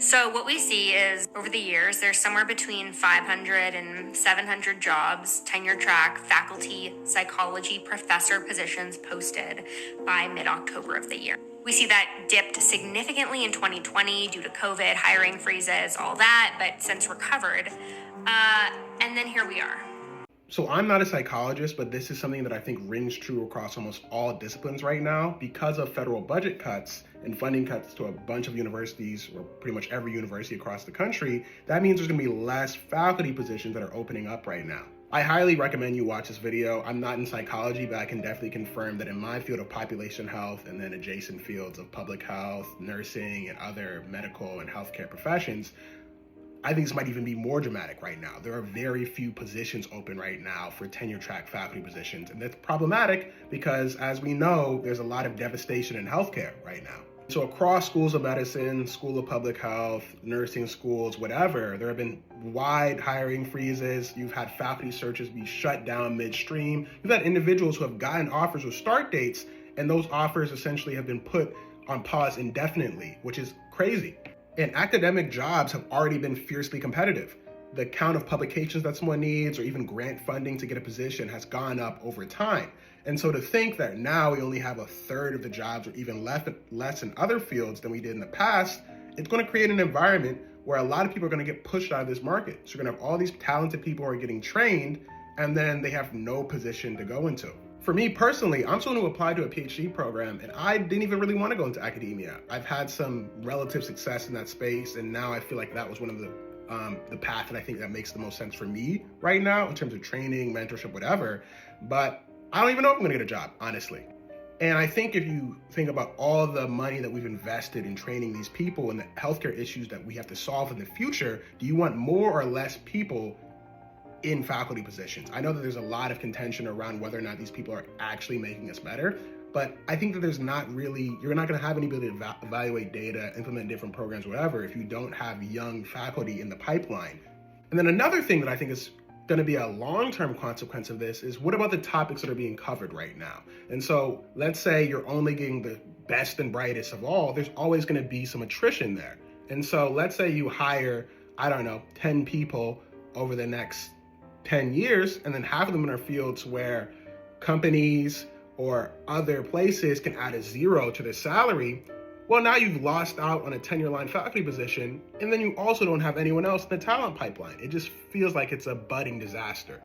So what we see is over the years, there's somewhere between 500 and 700 jobs, tenure track, faculty, psychology, professor positions posted by mid-October of the year. We see that dipped significantly in 2020 due to COVID, hiring freezes, all that, but since recovered. And then here we are. So I'm not a psychologist, but this is something that I think rings true across almost all disciplines right now because of federal budget cuts and funding cuts to a bunch of universities, or pretty much every university across the country. That means there's gonna be less faculty positions that are opening up right now. I highly recommend you watch this video. I'm not in psychology, but I can definitely confirm that in my field of population health and then adjacent fields of public health, nursing, and other medical and healthcare professions, I think this might even be more dramatic right now. There are very few positions open right now for tenure track faculty positions, and that's problematic because, as we know, there's a lot of devastation in healthcare right now. So across schools of medicine, school of public health, nursing schools, whatever, there have been wide hiring freezes. You've had faculty searches be shut down midstream. You've had individuals who have gotten offers with start dates, and those offers essentially have been put on pause indefinitely, which is crazy. And academic jobs have already been fiercely competitive. The count of publications that someone needs or even grant funding to get a position has gone up over time. And so to think that now we only have a third of the jobs or even less in other fields than we did in the past, it's going to create an environment where a lot of people are going to get pushed out of this market. So you're going to have all these talented people who are getting trained and then they have no position to go into. For me personally, I'm someone who applied to a PhD program and I didn't even really want to go into academia. I've had some relative success in that space, and now I feel like that was one of the path that I think that makes the most sense for me right now in terms of training, mentorship, whatever. But I don't even know if I'm gonna get a job, honestly. And I think if you think about all the money that we've invested in training these people and the healthcare issues that we have to solve in the future, do you want more or less people in faculty positions? I know that there's a lot of contention around whether or not these people are actually making us better, but I think that there's not really, you're not gonna have any ability to evaluate data, implement different programs, whatever, if you don't have young faculty in the pipeline. And then another thing that I think is gonna be a long-term consequence of this is, what about the topics that are being covered right now? And so let's say you're only getting the best and brightest of all, there's always gonna be some attrition there. And so let's say you hire, I don't know, 10 people over the next 10 years, and then half of them in our fields where companies or other places can add a zero to their salary. Well, now you've lost out on a tenure line faculty position, and then you also don't have anyone else in the talent pipeline. It just feels like it's a budding disaster.